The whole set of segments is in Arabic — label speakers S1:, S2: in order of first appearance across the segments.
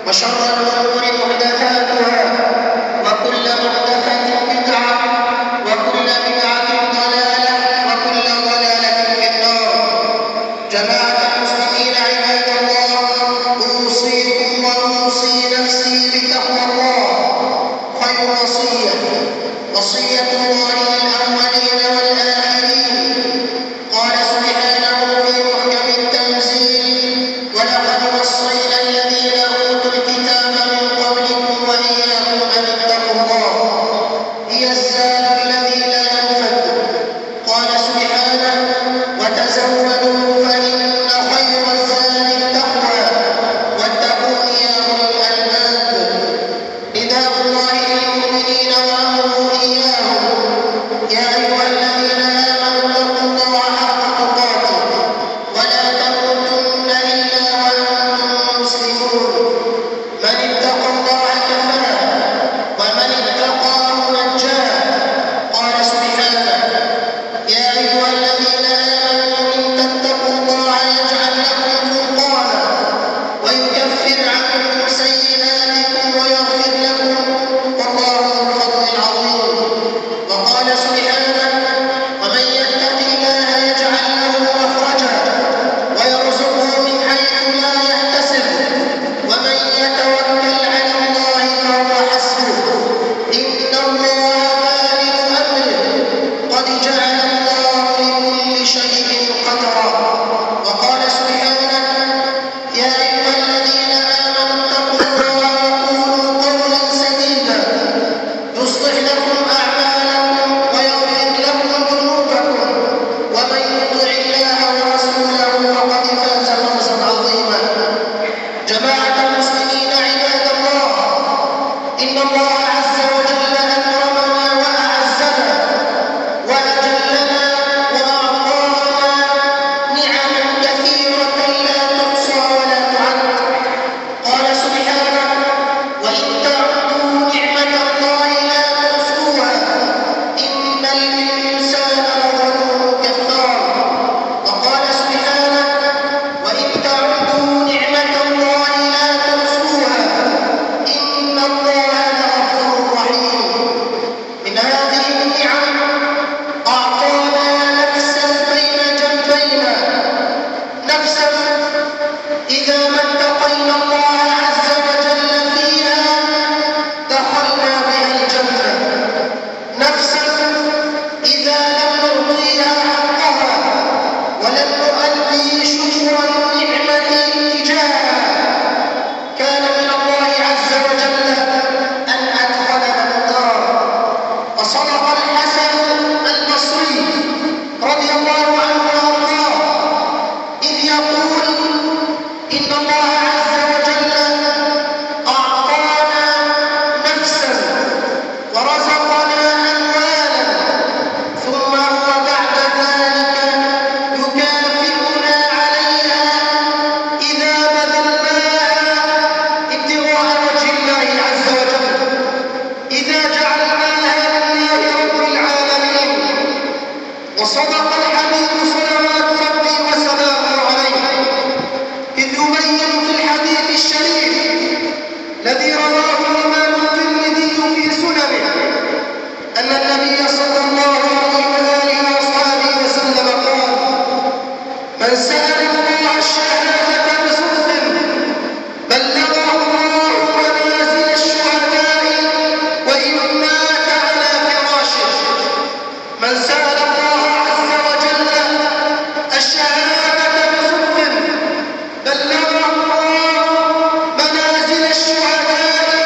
S1: وشر الأمور محدثاتها وكل محدثة بدعة وكل بدعة ضلالة وكل ضلالة في النار. جماعة المسلمين عباد الله، أوصيكم وأوصي نفسي بتقوى الله، خير وصية الله للأولين والآخرين. قال سبحانه في محكم التنزيل: ولقد وصينا الذين أوتوا الكتاب من قبلكم وإياكم أن اتقوا الله، هي الزاد الذي لا ينفد. قال سبحانه: وتزودوا فإن خير الزاد التقوى واتقون يا أولي الألباب. نداء الله للمؤمنين وأمره إياهم: يا أيها الذين آمنوا اتقوا الله حق تقاته ولا تموتن إلا وأنتم مسلمون. من اتقى الله كفاه ومن اتقاه نجاه. قال سبحانه: يا أيها الذين آمنوا إن تتقوا الله يجعل لكم فرقانا ويكفر عنكم سيئاتكم ويغفر لكم والله ذو الفضل العظيم. وقال سبحانه: ومن يتق الله يجعل له مخرجا ويرزقه من حيث لا يحتسب ومن يتوكل على الله فهو حسبه إن الله بالغ أمره قد جعل الله لكل شيء قدرا. وقال سبحانه: يا أيها الذين آمنوا اتقوا الله وقولوا قولا سديدا يصلح لكم أعمالكم ويغفر لكم ذنوبكم ومن يطع الله ورسوله فقد فاز فوزا عظيما. جماعة المسلمين عباد الله، إن الله عز وجل أكرمنا وأعزنا وأجلنا وأعطانا نعما كثيرة لا تحصى ولا تعد. قال سبحانه: وإن تعدوا نعمة الله لا تحصوها إن الإنسان لظلوم كفار. وقال سبحانه: وإن تعدوا نعمة الله لا تحصوها إن الله لغفور رحيم. من هذه النعم أعطانا نفسا بين جنبينا، نفسا إذا ما اتقينا الله عز وجل فيها دخلنا بها الجنة، نفسا إذا لم نعطيها حقها ولم نؤدي شكر النعمة تجاهها كان من الله عز وجل أن أدخلنا النار. وصدق الحسن البصري رضي الله عنه وأرضاه إذ يقول: إن الله عز وجل أعطانا نفسا ورزقنا أموالا ثم هو بعد ذلك يكافئنا عليها إذا بذلناها ابتغاء وجه الله عز وجل، إذا جعلناها لله رب العالمين. وصدق الحبيب صلوات ربي وسلامه عليه إذ يبين في الحديث الشريف الذي رواه الإمام الترمذي في سننه أن النبي صلى الله عليه وآله وأصحابه وسلم قال: من سأل الله الشهادة بصدق بلغه الله منازل الشهداء وإن مات على فراشه. من سأل الله عز وجل الشهادة بصدق بلغه الله منازل الشهداء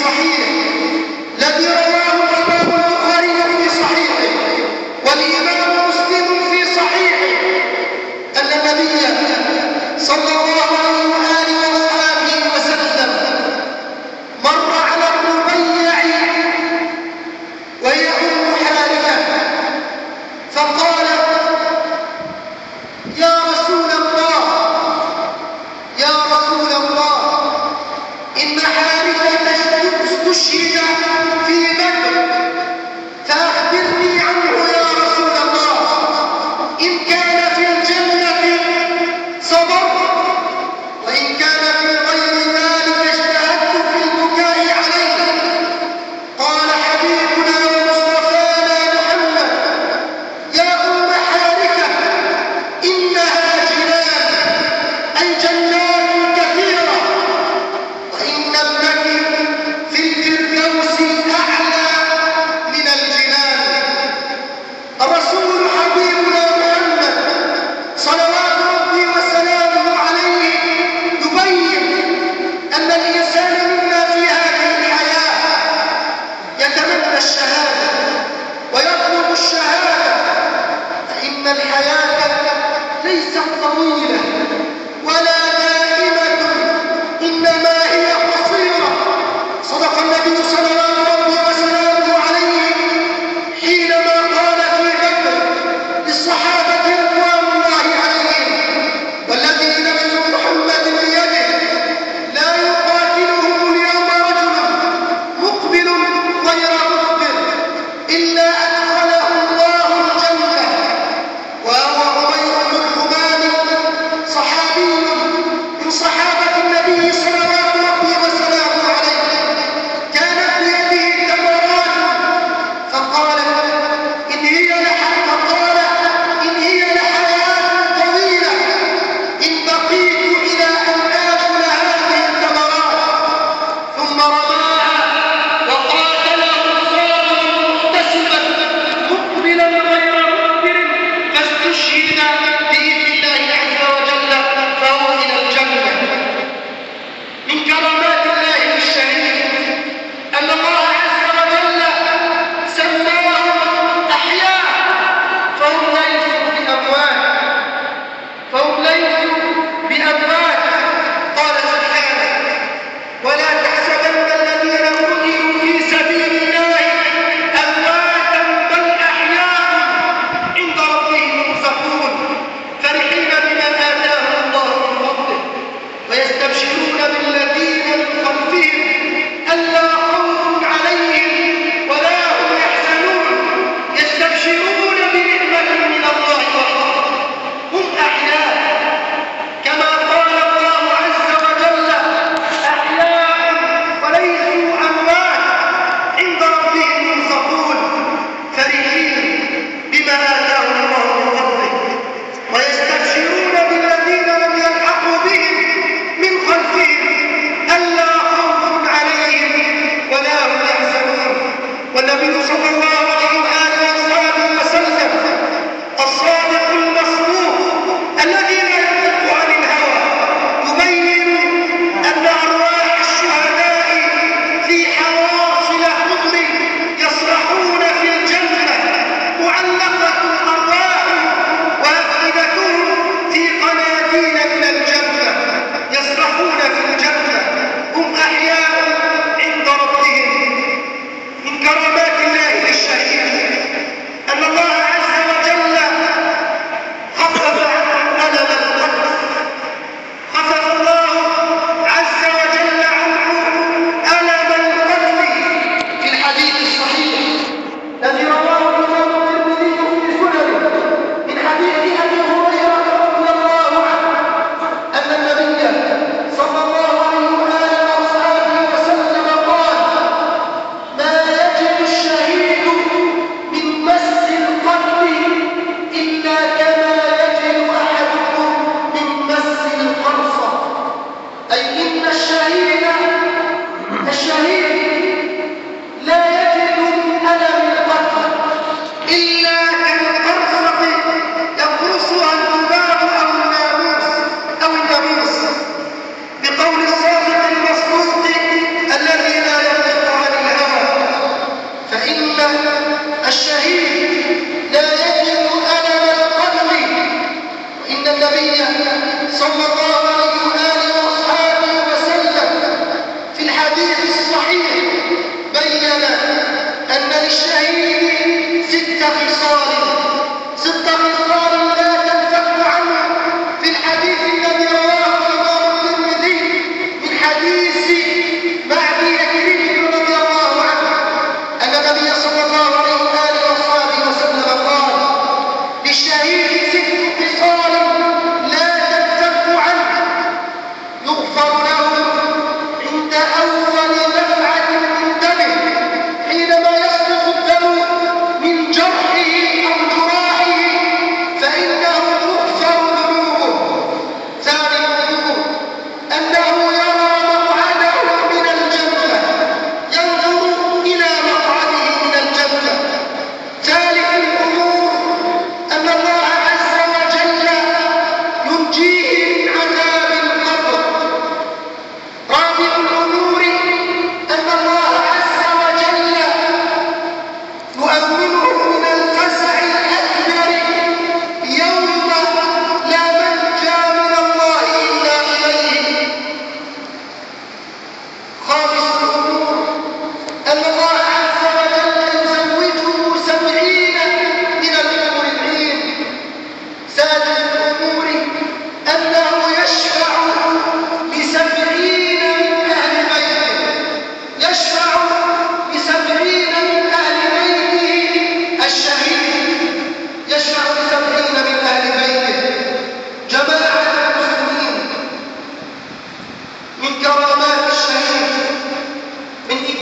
S1: صحيح الذي رواه الإمام البخاري في صحيحه والإمام مسلم في صحيحه أن النبي صلى الله عليه وآله وصحبه وسلم مر على الربيع وهي أم حارثة فقال: يا رسول الله إن حارثة استشهد في بدر فأخبرني عنه يا رسول الله، إن كان في الجنة صبرت وإن كان في غير ذلك اجتهدت في البكاء عليه. قال حبيبنا ومصطفانا محمد: يا أم حارثة إنها جنان، أي جنات كثيرة، وإن ابنك في الفردوس أعلى من الجنان. الرسول حبيبنا محمد صلوات ربي وسلامه عليه يبين أن الإنسان منا في هذه الحياة يتمنى الشهادة ويطلب الشهادة، فإن الحياة ليست طويلة ولا دائمة، إنما هي قصيرة. صدق النبي صلوات ربي وسلامه عليه حينما قال في بدر للصحابة رضوان الله عليهم: والذي نفس محمد بيده لا يقاتلهم اليوم رجل مقبل غير مقبل إلا أدخله الله الجنة. وهو عمير بن الحمام صحابي من صحابة النبي صلوات ربي وسلامه عليه، كانت بيده تمرات فقال: إن هي لحياة طويلة إن بقيت إلى أن آكل هذه التمرات. ثم رماها وقاتله صابرا محتسبا مقبلا غير مقبل فاستشهد بإذن الله عز وجل فهو إلى الجنة. من كرامات الله للشهيد أن الله عز وجل سماهم أحياء فهم ليسوا بأموات. قال سبحانه: ولا تحسبن الذين قتلوا في سبيل الله أمواتا بل أحياء عند ربهم يرزقون فرحين بما آتاهم الله من فضله ويستبشرون بالذين من خلفهم ألا خوف عليهم ولا هم يحزنون يستبشرون بنعمة من الله وفضل. هم أحياء كما قال الله عز وجل: أحياء وليسوا أموات عند ربهم يرزقون فرحين بما آتاهم الله من فضله ويستبشرون بالذين لم يلحقوا بهم من خلفهم ألا خوف عليهم ولا هم يحزنون. والنبي صلى الله عليه وآله وصحبه وسلم الصادق المصدوق الذي لا ينطق عن الهوى يبين أن أرواح الشهداء في حواصل خضر يسرحون في الجنة، معلقة الأرواح وأفئدتهم في قناديل من الجنة يسرحون في الجنة. هم أحياء عند ربهم. من كرامات الله الحديث الصحيح بين أن للشهيد 6 خصال لا تنفك عنه. في الحديث الذي رواه الإمام الترمذي من حديث معدي يكرم رضي الله عنه أن النبي صلى الله عليه وآله وصحبه وسلم قال: للشهيد 6 خصال لا تنفك عنه، يغفر له عند أول دفعة من دمه حينما يسقط الدم من جرحه أو جراحه، فإنه يغفر ذنوبه. ثاني الأمور أنه يرى مقعده من الجنة، ينظر إلى مقعده من الجنة. ثالث الأمور أن الله عز وجل ينجيه من عذاب القبر. رابع الأمور أن الله عز وجل يؤمنه من الفزع الأكبر يوم لا منجى من الله إلا إليه. خامس